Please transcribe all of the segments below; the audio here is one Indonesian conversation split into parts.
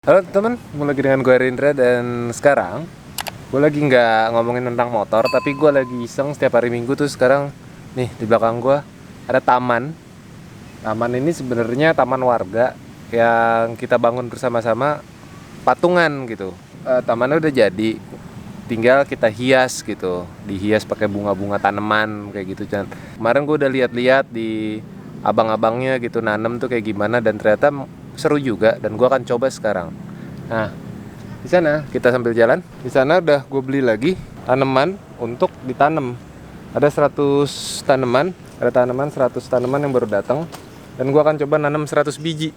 Halo teman, ketemu lagi dengan gue Rindra dan sekarang gue lagi nggak ngomongin tentang motor, tapi gue lagi iseng setiap hari Minggu tuh sekarang nih di belakang gue ada taman. Taman ini sebenarnya taman warga yang kita bangun bersama-sama patungan gitu. Tamannya udah jadi, tinggal kita hias gitu, dihias pakai bunga-bunga tanaman kayak gitu. Dan kemarin gue udah lihat-lihat di abang-abangnya gitu nanem tuh kayak gimana dan ternyata seru juga dan gue akan coba sekarang. Nah, di sana kita sambil jalan. Di sana udah gue beli lagi tanaman untuk ditanam. Ada 100 tanaman, ada tanaman 100 tanaman yang baru datang dan gue akan coba nanam 100 biji.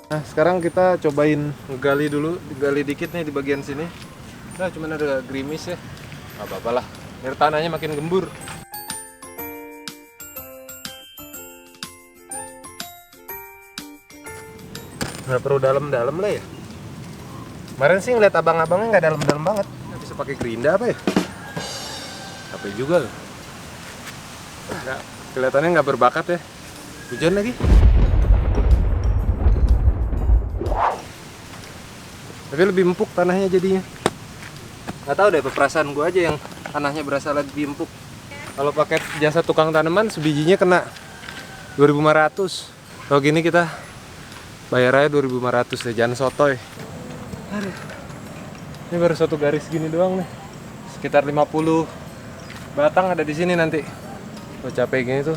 Nah, sekarang kita cobain ngegali dulu, digali dikit nih di bagian sini. Nah, cuman ada gerimis ya. Gak apa-apa lah, biar tanahnya makin gembur. Nggak perlu dalam-dalam lah ya. Kemarin sih ngeliat abang-abangnya nggak dalam-dalam banget. Nggak bisa pakai gerinda apa ya? Capek juga loh. Nggak, kelihatannya nggak berbakat ya. Hujan lagi. Tapi lebih empuk tanahnya jadinya. Nggak tahu deh, perasaan gue aja yang tanahnya berasa lebih empuk. Kalau pakai jasa tukang tanaman sebijinya kena 2.500. Kalau gini kita bayar aja 2.500 deh, jangan sotoy. Aduh. Ini baru satu garis gini doang nih. Sekitar 50 batang ada di sini nanti. Kalau capek gini tuh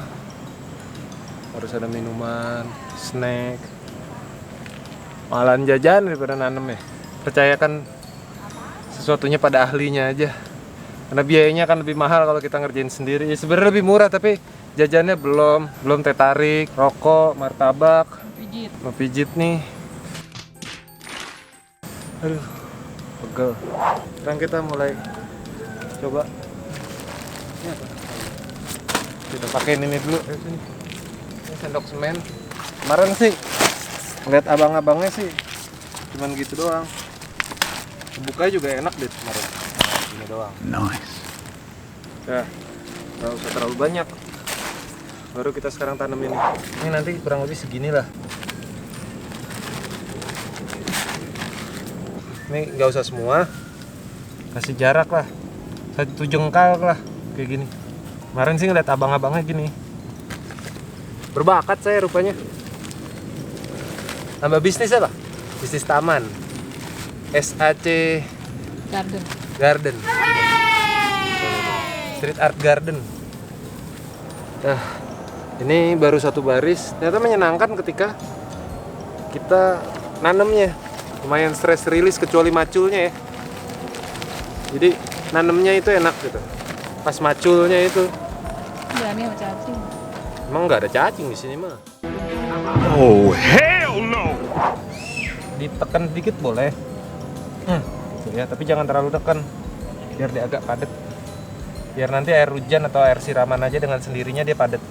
harus ada minuman, snack. Malahan jajan daripada nanem ya. Percayakan sesuatunya pada ahlinya aja. Karena biayanya kan lebih mahal kalau kita ngerjain sendiri. Ya sebenarnya lebih murah tapi jajannya belum teh tarik, rokok, martabak, mau pijit nih. Aduh, pegel. Sekarang kita mulai coba. Ini apa? Kita pakein ini dulu. Ini sendok semen. Kemarin sih ngeliat abang-abangnya sih cuman gitu doang. Bukanya juga enak deh kemarin. Nah, gini doang. Nice. Ya, nggak usah terlalu banyak. Baru kita sekarang tanam ini. Ini nanti kurang lebih segini lah. Ini nggak usah semua. Kasih jarak lah. 1 jengkal lah, kayak gini. Kemarin sih ngeliat abang-abangnya gini. Berbakat saya rupanya. Tambah bisnis apa? Bisnis taman. SAC Garden. Street Art Garden. Nah, ini baru satu baris. Ternyata menyenangkan ketika kita nanemnya. Lumayan stress release kecuali maculnya ya. Jadi nanemnya itu enak gitu. Pas maculnya itu. Berani sama cacing. Emang nggak ada cacing di sini mah. Oh, hell no! Ditekan dikit boleh. Gitu ya, tapi jangan terlalu tekan. Biar dia agak padat. Biar nanti air hujan atau air siraman aja dengan sendirinya dia padat.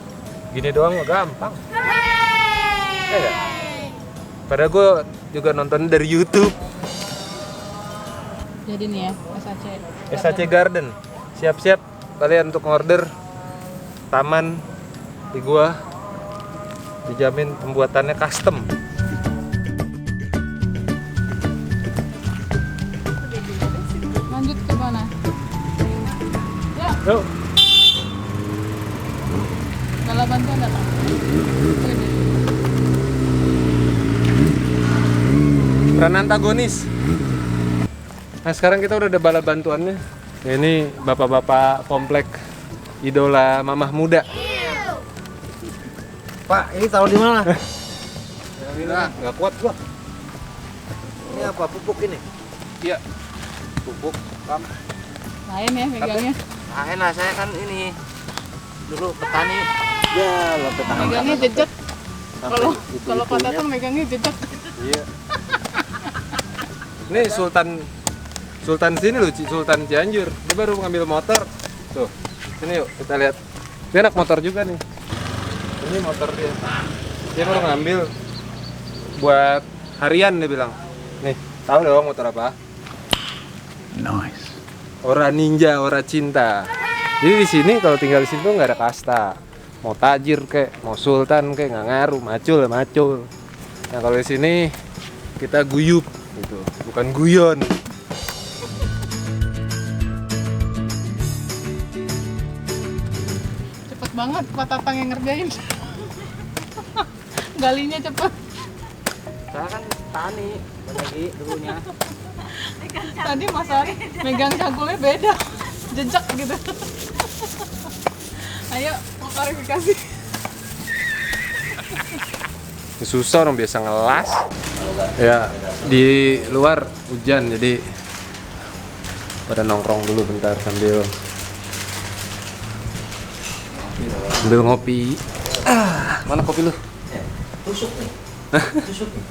Gini doang mah gampang. Ya enggak? Padahal gue juga nonton dari YouTube. Jadi nih ya, SAC Garden. Siap-siap kalian untuk order taman di gua. Dijamin pembuatannya custom. Lanjut ke mana? Ya, Yuk. kalau bantuan datang. Peran antagonis. Nah sekarang kita udah ada bala bantuannya. Ya, ini bapak-bapak komplek idola mamah muda. Pak, ini taruh di mana? Nggak kuat gua. Ini apa? Pupuk ini? Iya. Pupuk. Kam. Lain ya megangnya. Nah, enak saya kan ini dulu petani. Ya, lah petani. Megangnya jejak. Kalau Itu-itunya. Pak Tatang megangnya jejak. Iya. Ini Sultan sini loh, Sultan Cianjur. Dia baru ngambil motor. Tuh, sini yuk kita lihat. Dia anak motor juga nih. Ini motor dia. Dia baru ngambil buat harian dia bilang. Nih, tahu dong motor apa? Nice. Ora ninja, ora cinta. Jadi di sini kalau tinggal di sini tuh nggak ada kasta. Mau tajir kek, mau sultan kek, nggak ngaruh, macul ya macul. Nah kalau di sini kita guyup gitu, bukan guyon. Cepet banget Pak Tatang yang ngerjain. Galinya cepet. Saya kan tani lagi dulunya. Tadi Mas Ari megang cangkulnya beda. Jejak gitu. Ayo, mau klarifikasi. Susah orang biasa ngelas. Ya di luar hujan jadi pada nongkrong dulu bentar sambil ngopi. Mana kopi lu? Tusuk nih. Tusuk nih.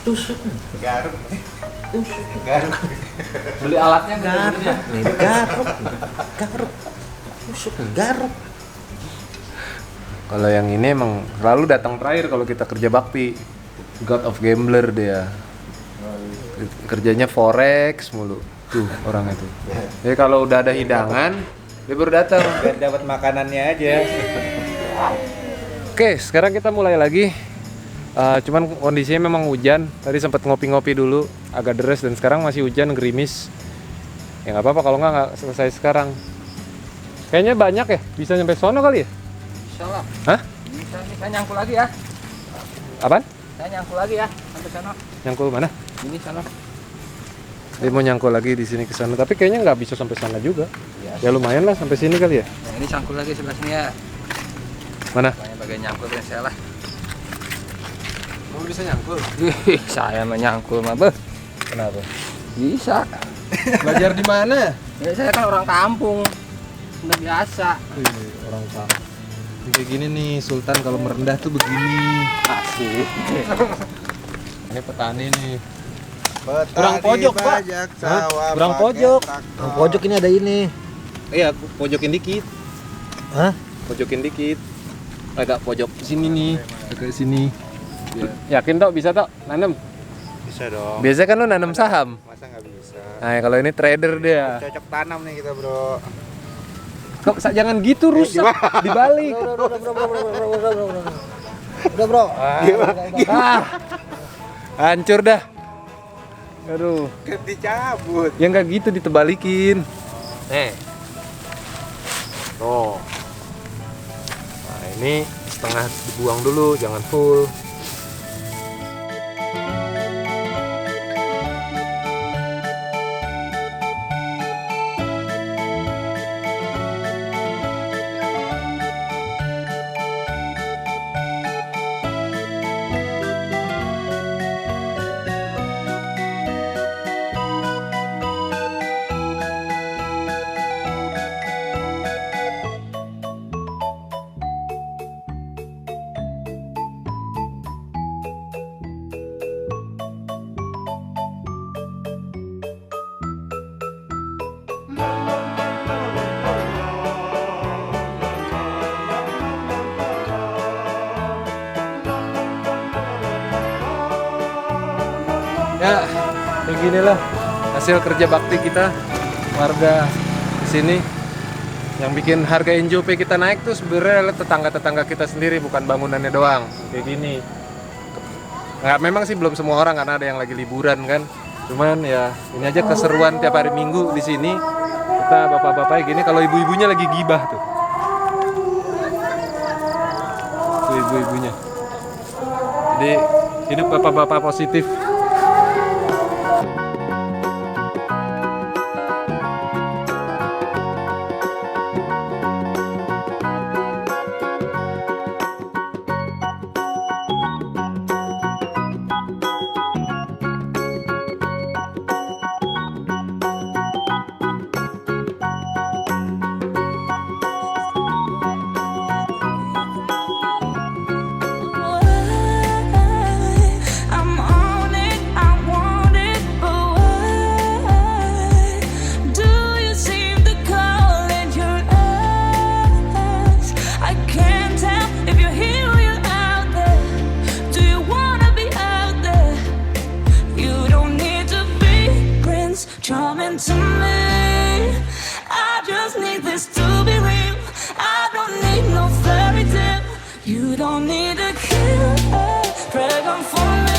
Tusuk nih. Garuk. Tusuk. Garuk. Beli alatnya Garuk nih, garuk. Garuk. Tusuk nih, garuk. Kalau yang ini emang selalu datang terakhir kalau kita kerja bakti. God of Gambler dia. Kerjanya forex mulu. Tuh orang itu. Jadi kalau udah ada hidangan, dia baru datang. Biar dapat makanannya aja. Oke, sekarang kita mulai lagi. Cuman kondisinya memang hujan. Tadi sempat ngopi-ngopi dulu, agak deres dan sekarang masih hujan gerimis. Ya nggak apa-apa kalau nggak selesai sekarang. Kayaknya banyak ya, bisa nyampe sono kali ya? Bisa lah. Hah? Bisa nih, saya nyangkul lagi ya. Apaan? Saya nyangkul lagi ya sampai sana. Nyangkul mana? Ini sana. Dia mau nyangkul lagi di sini ke sana, tapi kayaknya nggak bisa sampai sana juga. Ya lumayan lah sampai sini kali ya. Yang ini cangkul lagi sebelah sini ya. Mana? Banyak bagian nyangkul dengan saya lah. Mau bisa nyangkul? Saya menyangkul mah beh. Kenapa? Bisa. Belajar di mana? Ya, saya kan orang kampung. Udah biasa. Orang kampung. Kayak gini nih, Sultan kalau merendah tuh begini. Asik. Ini petani nih. Kurang pojok, Pak. Kurang pojok. Kurang pojok ini ada ini. Iya, pojokin dikit. Hah? Pojokin dikit. Agak pojok sini nih, agak sini. Yakin tok bisa tok nanam? Bisa dong. Biasanya kan lu nanam saham. Masa nggak bisa? Nah, kalau ini trader dia. Cocok tanam nih kita, Bro. Kok jangan gitu rusak dibalik. Udah, Bro. Ah. Hancur dah. Aduh, Kan dicabut. ya nggak gitu ditebalikin. Tuh. Nah, ini setengah dibuang dulu, jangan full. Ya, kayak gini lah hasil kerja bakti kita warga di sini. Yang bikin harga NJOP kita naik tuh sebenarnya tetangga-tetangga kita sendiri, bukan bangunannya doang. Kayak gini. Nggak, memang sih belum semua orang karena ada yang lagi liburan kan. Cuman ya ini aja keseruan tiap hari Minggu di sini. Kita bapak-bapak gini, kalau ibu-ibunya lagi gibah tuh. Tuh ibu-ibunya. Jadi hidup bapak-bapak positif. I'm on it, I want it, but coming to me. I just need this to be real. I don't need no fairy tale. You don't need a killer dragon for me.